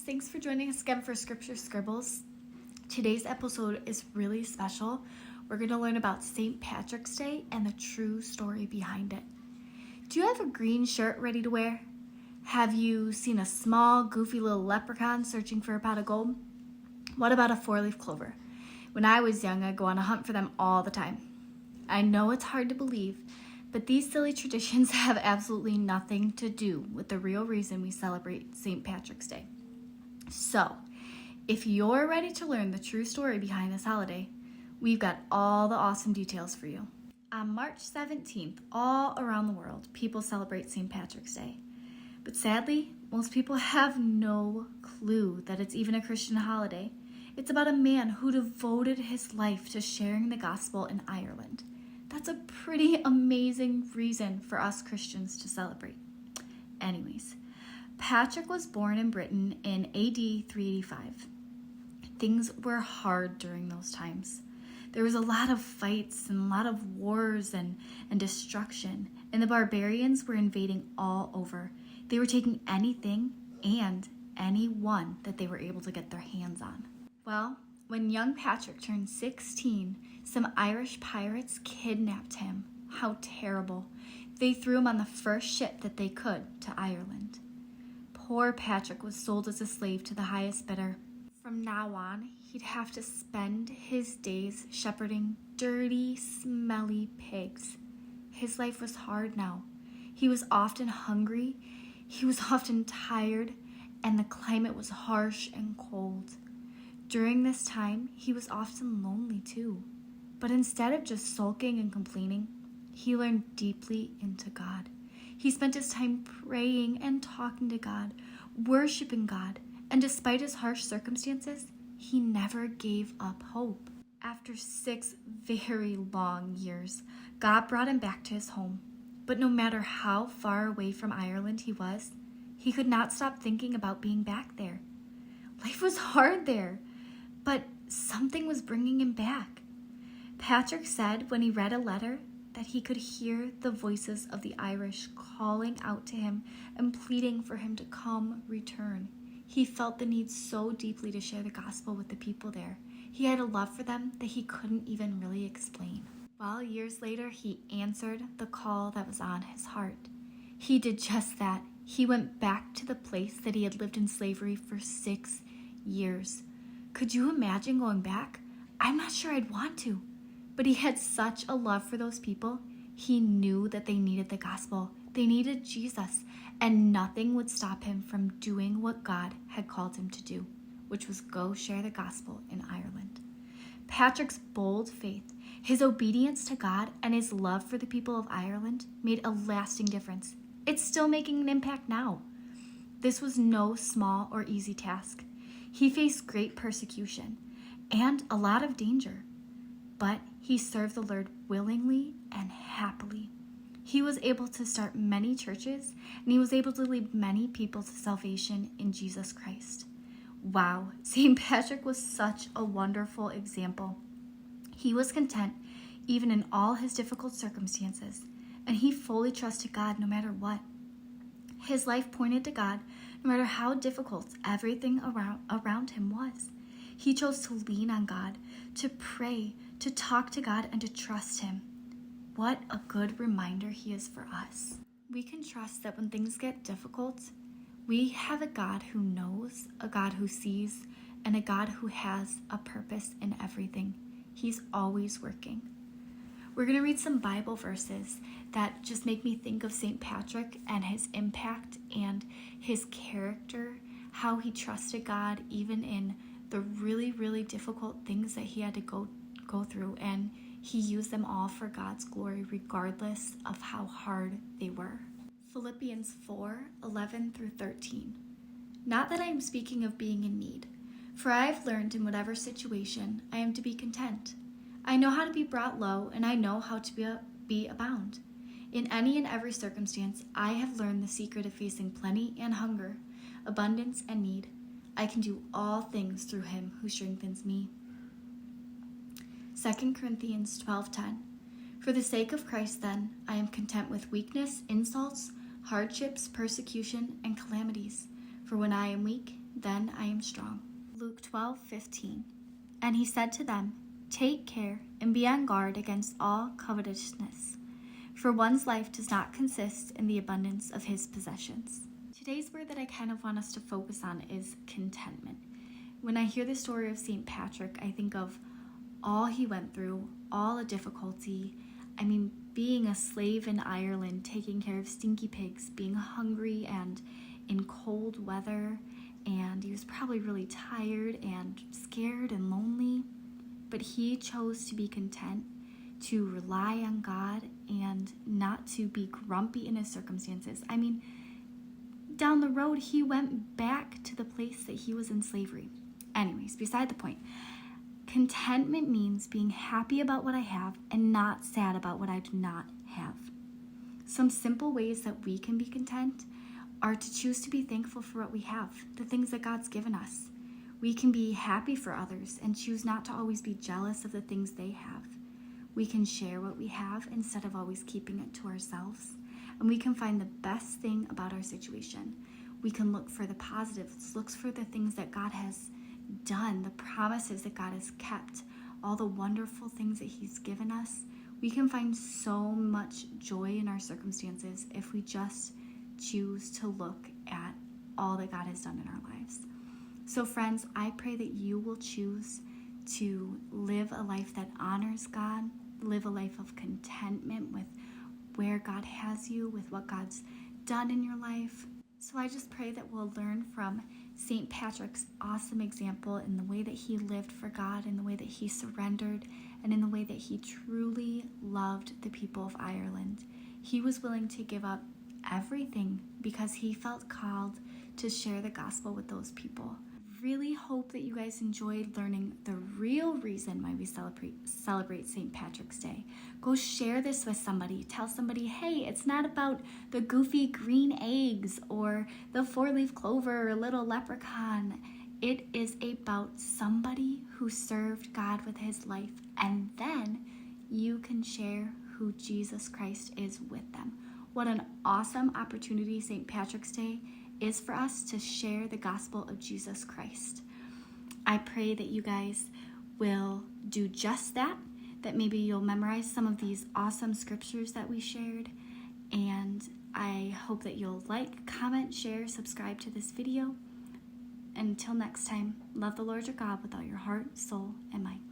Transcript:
Thanks for joining us again for Scripture Scribbles. Today's episode is really special. We're going to learn about St. Patrick's Day and the true story behind it. Do you have a green shirt ready to wear? Have you seen a small, goofy little leprechaun searching for a pot of gold? What about a four-leaf clover? When I was young, I'd go on a hunt for them all the time. I know it's hard to believe, but these silly traditions have absolutely nothing to do with the real reason we celebrate St. Patrick's Day. So, if you're ready to learn the true story behind this holiday, we've got all the awesome details for you. On March 17th, all around the world, people celebrate St. Patrick's Day. But sadly, most people have no clue that it's even a Christian holiday. It's about a man who devoted his life to sharing the gospel in Ireland. That's a pretty amazing reason for us Christians to celebrate. Anyways, Patrick was born in Britain in AD 385. Things were hard during those times. There was a lot of fights and a lot of wars and destruction, and the barbarians were invading all over. They were taking anything and anyone that they were able to get their hands on. Well, when young Patrick turned 16, some Irish pirates kidnapped him. How terrible. They threw him on the first ship that they could to Ireland. Poor Patrick was sold as a slave to the highest bidder. From now on, he'd have to spend his days shepherding dirty, smelly pigs. His life was hard now. He was often hungry, he was often tired, and the climate was harsh and cold. During this time, he was often lonely too. But instead of just sulking and complaining, he learned deeply into God. He spent his time praying and talking to God, worshiping God, and despite his harsh circumstances, he never gave up hope. After 6 very long years, God brought him back to his home. But no matter how far away from Ireland he was, he could not stop thinking about being back there. Life was hard there, but something was bringing him back. Patrick said when he read a letter that he could hear the voices of the Irish calling out to him and pleading for him to come return. He felt the need so deeply to share the gospel with the people there. He had a love for them that he couldn't even really explain. Well, years later, he answered the call that was on his heart. He did just that. He went back to the place that he had lived in slavery for 6 years. Could you imagine going back? I'm not sure I'd want to. But he had such a love for those people. He knew that they needed the gospel. They needed Jesus. And nothing would stop him from doing what God had called him to do, which was go share the gospel in Ireland. Patrick's bold faith, his obedience to God, and his love for the people of Ireland made a lasting difference. It's still making an impact now. This was no small or easy task. He faced great persecution and a lot of danger, but he served the Lord willingly and happily. He was able to start many churches, and he was able to lead many people to salvation in Jesus Christ. Wow, St. Patrick was such a wonderful example. He was content even in all his difficult circumstances, and he fully trusted God no matter what. His life pointed to God no matter how difficult everything around him was. He chose to lean on God, to pray, to talk to God, and to trust him. What a good reminder he is for us. We can trust that when things get difficult, we have a God who knows, a God who sees, and a God who has a purpose in everything. He's always working. We're going to read some Bible verses that just make me think of St. Patrick and his impact and his character, how he trusted God even in the really, really difficult things that he had to go through, and he used them all for God's glory regardless of how hard they were. Philippians 4:11 through 13. Not that I am speaking of being in need, for I have learned in whatever situation I am to be content. I know how to be brought low, and I know how to be abound. In any and every circumstance, I have learned the secret of facing plenty and hunger, abundance and need. I can do all things through him who strengthens me. 2 Corinthians 12:10. For the sake of Christ, then, I am content with weakness, insults, hardships, persecution, and calamities. For when I am weak, then I am strong. Luke 12:15. And he said to them, take care and be on guard against all covetousness, for one's life does not consist in the abundance of his possessions. Today's word that I kind of want us to focus on is contentment. When I hear the story of St. Patrick, I think of all he went through, all the difficulty. I mean, being a slave in Ireland, taking care of stinky pigs, being hungry and in cold weather, and he was probably really tired and scared and lonely, but he chose to be content, to rely on God, and not to be grumpy in his circumstances. I mean, down the road, he went back to the place that he was in slavery. Anyways, beside the point. Contentment means being happy about what I have and not sad about what I do not have. Some simple ways that we can be content are to choose to be thankful for what we have, the things that God's given us. We can be happy for others and choose not to always be jealous of the things they have. We can share what we have instead of always keeping it to ourselves. And we can find the best thing about our situation. We can look for the positives, look for the things that God has done, the promises that God has kept, all the wonderful things that he's given us. We can find so much joy in our circumstances if we just choose to look at all that God has done in our lives. So friends, I pray that you will choose to live a life that honors God, live a life of contentment with where God has you, with what God's done in your life. So I just pray that we'll learn from St. Patrick's awesome example in the way that he lived for God, in the way that he surrendered, and in the way that he truly loved the people of Ireland. He was willing to give up everything because he felt called to share the gospel with those people. Really hope that you guys enjoyed learning the real reason why we celebrate St. Patrick's Day. Go share this with somebody. Tell somebody, hey, it's not about the goofy green eggs or the four-leaf clover or little leprechaun. It is about somebody who served God with his life, and then you can share who Jesus Christ is with them. What an awesome opportunity St. Patrick's Day is for us to share the gospel of Jesus Christ. I pray that you guys will do just that maybe you'll memorize some of these awesome scriptures that we shared, and I hope that you'll like, comment, share, subscribe to this video. Until next time, love the Lord your God with all your heart, soul, and mind.